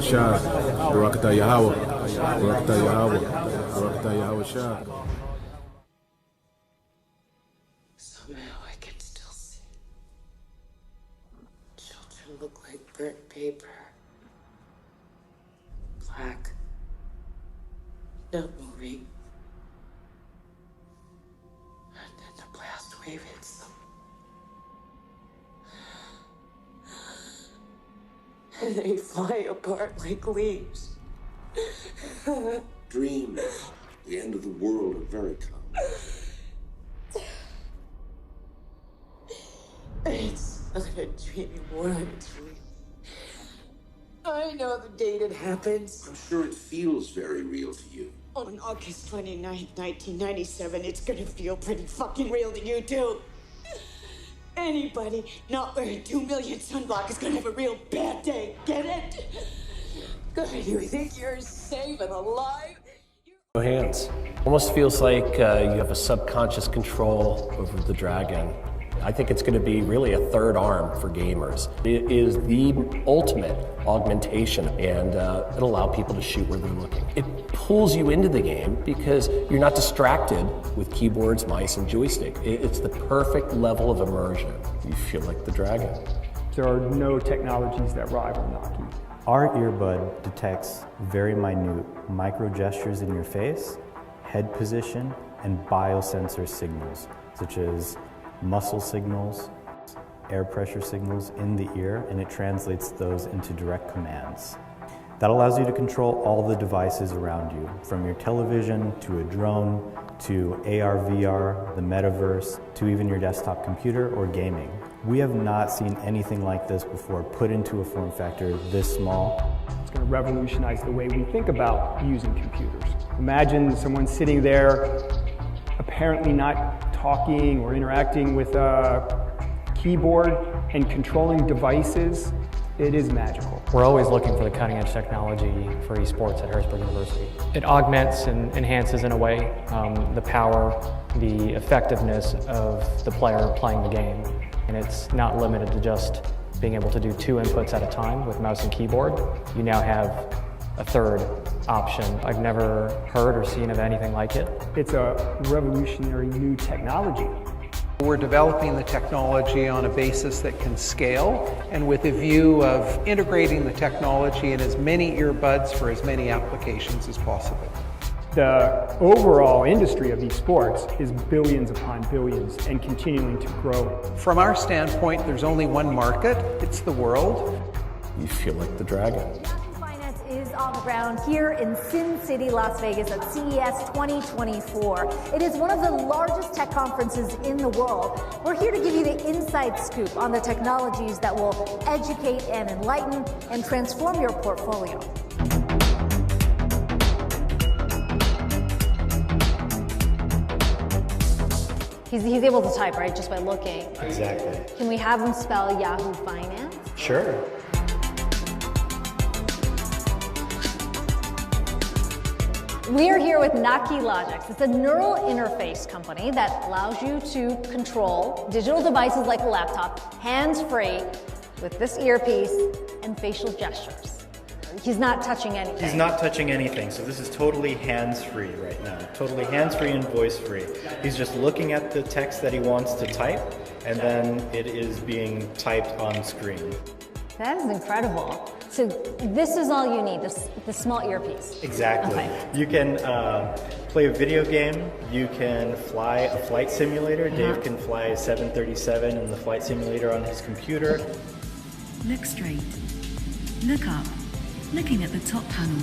Shah, Barakatah Yahweh, Barakatah Yahweh, Barakatah Yahweh Shah. Somehow I can still see. Children look like burnt paper. Black. Not moving. And then the blast wave hits them. And they fly apart like leaves. Dreams. The end of the world are very common. It's not a dream anymore, it's real. I know the date it happens. I'm sure it feels very real to you. On August 29th, 1997, it's gonna feel pretty fucking real to you, too. Anybody not wearing 2 million sunblock is gonna have a real bad day. Get it? Good. You think you're safe and alive? No hands. Almost feels like you have a subconscious control over the dragon. I think it's going to be really a third arm for gamers. It is the ultimate augmentation, and it'll allow people to shoot where they're looking. It pulls you into the game because you're not distracted with keyboards, mice, and joystick. It's the perfect level of immersion. You feel like the dragon. There are no technologies that rival Naki. Our earbud detects very minute micro gestures in your face, head position, and biosensor signals, such as muscle signals, air pressure signals in the ear, and it translates those into direct commands. That allows you to control all the devices around you, from your television to a drone, to AR, VR, the metaverse, to even your desktop computer or gaming. We have not seen anything like this before put into a form factor this small. It's going to revolutionize the way we think about using computers. Imagine someone sitting there, apparently not talking or interacting with a keyboard and controlling devices. It is magical. We're always looking for the cutting edge technology for esports at Harrisburg University. It augments and enhances in a way the power, the effectiveness of the player playing the game. And it's not limited to just being able to do 2 inputs at a time with mouse and keyboard. You now have a third option. I've never heard or seen of anything like it. It's a revolutionary new technology. We're developing the technology on a basis that can scale, and with a view of integrating the technology in as many earbuds for as many applications as possible. The overall industry of esports is billions upon billions and continuing to grow. From our standpoint, there's only one market, it's the world. You feel like the dragon. Finance is on the ground here in Sin City, Las Vegas at CES 2024. It is one of the largest tech conferences in the world. We're here to give you the inside scoop on the technologies that will educate and enlighten and transform your portfolio. He's able to type, right, just by looking. Exactly. Can we have him spell Yahoo Finance? Sure. We are here with Naki Logix. It's a neural interface company that allows you to control digital devices like a laptop, hands-free, with this earpiece and facial gestures. He's not touching anything. He's not touching anything, so this is totally hands-free right now. Totally hands-free and voice-free. He's just looking at the text that he wants to type, and then it is being typed on screen. That is incredible. So this is all you need, this small earpiece. Exactly. Okay. You can play a video game. You can fly a flight simulator. Dave can fly a 737 in the flight simulator on his computer. Look straight. Look up. Looking at the top panel.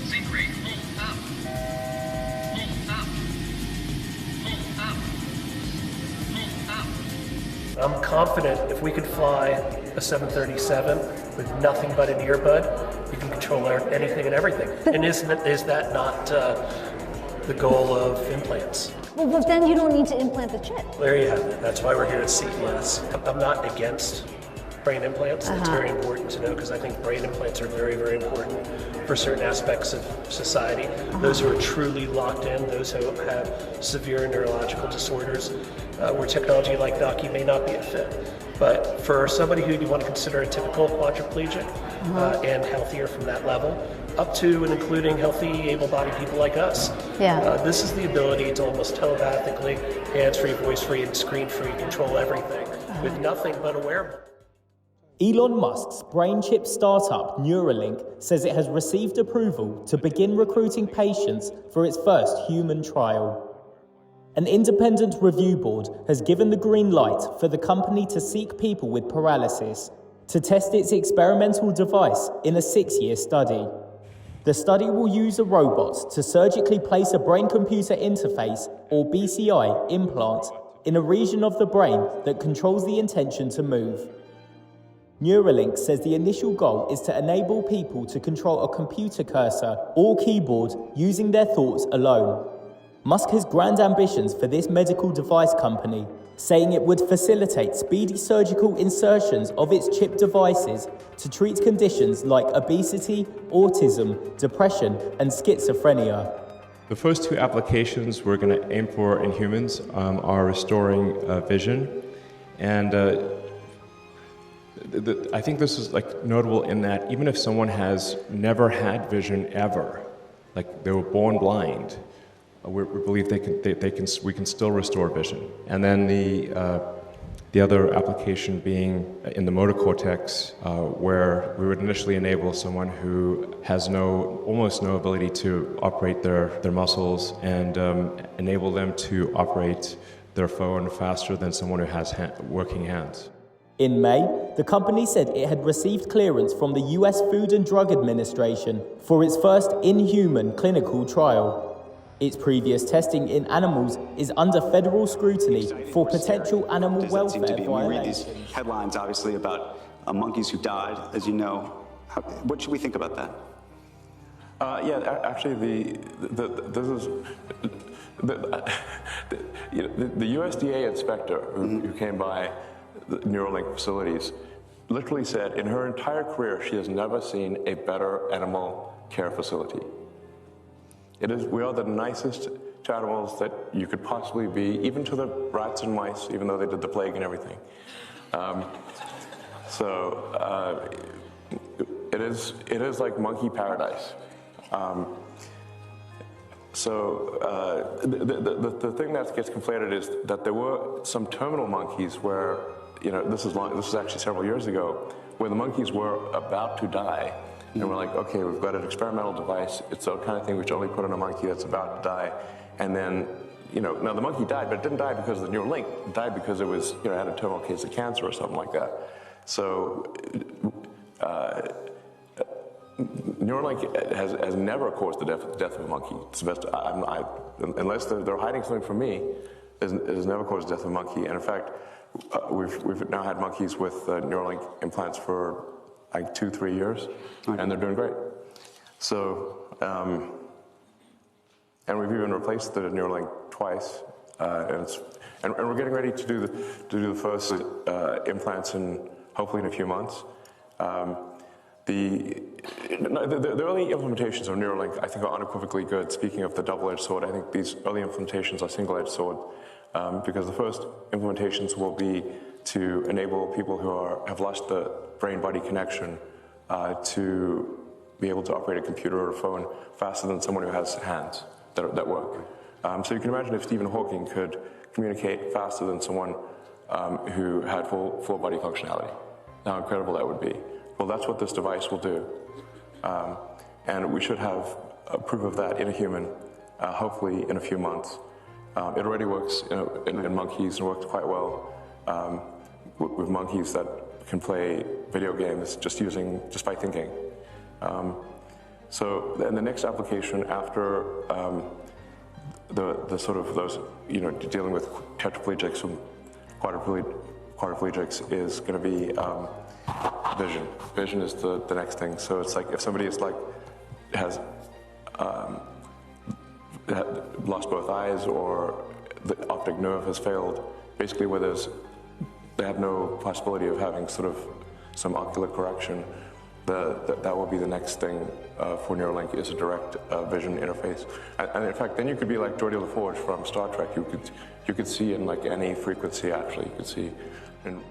Sync rate, hold up. Hold up. Hold up. Hold up. I'm confident if we could fly a 737 with nothing but an earbud, you can control anything and everything. And is that not the goal of implants? Well, but then you don't need to implant the chip. There you have it. That's why we're here at CES. I'm not against brain implants. It's very important to know because I think brain implants are very, very important for certain aspects of society. Those who are truly locked in, those who have severe neurological disorders, where technology like Noki may not be a fit. But for somebody who you want to consider a typical quadriplegic and healthier from that level, up to and including healthy, able-bodied people like us, this is the ability to almost telepathically, hands-free, voice-free, and screen-free control everything with nothing but a wearable. Elon Musk's brain chip startup Neuralink says it has received approval to begin recruiting patients for its first human trial. An independent review board has given the green light for the company to seek people with paralysis to test its experimental device in a 6-year study. The study will use a robot to surgically place a brain-computer interface, or BCI, implant in a region of the brain that controls the intention to move. Neuralink says the initial goal is to enable people to control a computer cursor or keyboard using their thoughts alone. Musk has grand ambitions for this medical device company, saying it would facilitate speedy surgical insertions of its chip devices to treat conditions like obesity, autism, depression, and schizophrenia. The first two applications we're going to aim for in humans are restoring vision, and I think this is notable in that even if someone has never had vision ever, like they were born blind, we believe we can still restore vision. And then the other application being in the motor cortex, where we would initially enable someone who has almost no ability to operate their muscles and enable them to operate their phone faster than someone who has working hands. In May, the company said it had received clearance from the US Food and Drug Administration for its first in-human clinical trial. Its previous testing in animals is under federal scrutiny for potential animal welfare violations. We read these headlines, obviously, about monkeys who died, as you know. What should we think about that? Actually, the USDA inspector who came by the Neuralink facilities literally said in her entire career she has never seen a better animal care facility. We are the nicest to animals that you could possibly be, even to the rats and mice, even though they did the plague and everything. It is like monkey paradise. The thing that gets conflated is that there were some terminal monkeys where, this is actually several years ago, where the monkeys were about to die. And we're like, okay, we've got an experimental device. It's the kind of thing we should only put on a monkey that's about to die. And then, now the monkey died, but it didn't die because of the Neuralink. It died because it was, had a terminal case of cancer or something like that. So, Neuralink has never caused the death of a monkey. It's the best, unless they're hiding something from me, it has never caused the death of a monkey. And in fact, we've now had monkeys with Neuralink implants for like 2-3 years, and they're doing great. So, and we've even replaced the Neuralink twice, and we're getting ready to do the first implants hopefully in a few months. The early implementations of Neuralink, I think, are unequivocally good. Speaking of the double-edged sword, I think these early implementations are single-edged sword, because the first implementations will be to enable people who have lost the brain-body connection to be able to operate a computer or a phone faster than someone who has hands that work. So you can imagine if Stephen Hawking could communicate faster than someone who had full body functionality. How incredible that would be. Well, that's what this device will do. And we should have proof of that in a human, hopefully in a few months. It already works in monkeys and works quite well with monkeys that can play video games just by thinking. So, and the next application after the sort of those, dealing with tetraplegics and quadriplegics is going to be vision. Vision is the next thing. So it's like if somebody has lost both eyes or the optic nerve has failed, basically where they have no possibility of having sort of some ocular correction, that will be the next thing for Neuralink, is a direct vision interface. And in fact, then you could be like Geordi LaForge from Star Trek. You could see in like any frequency, actually. You could see in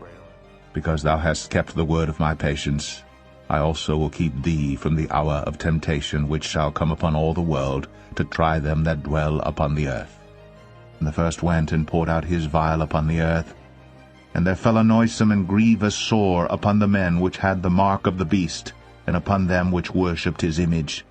Because thou hast kept the word of my patience, I also will keep thee from the hour of temptation which shall come upon all the world, to try them that dwell upon the earth. And the first went and poured out his vial upon the earth, and there fell a noisome and grievous sore upon the men which had the mark of the beast, and upon them which worshipped his image.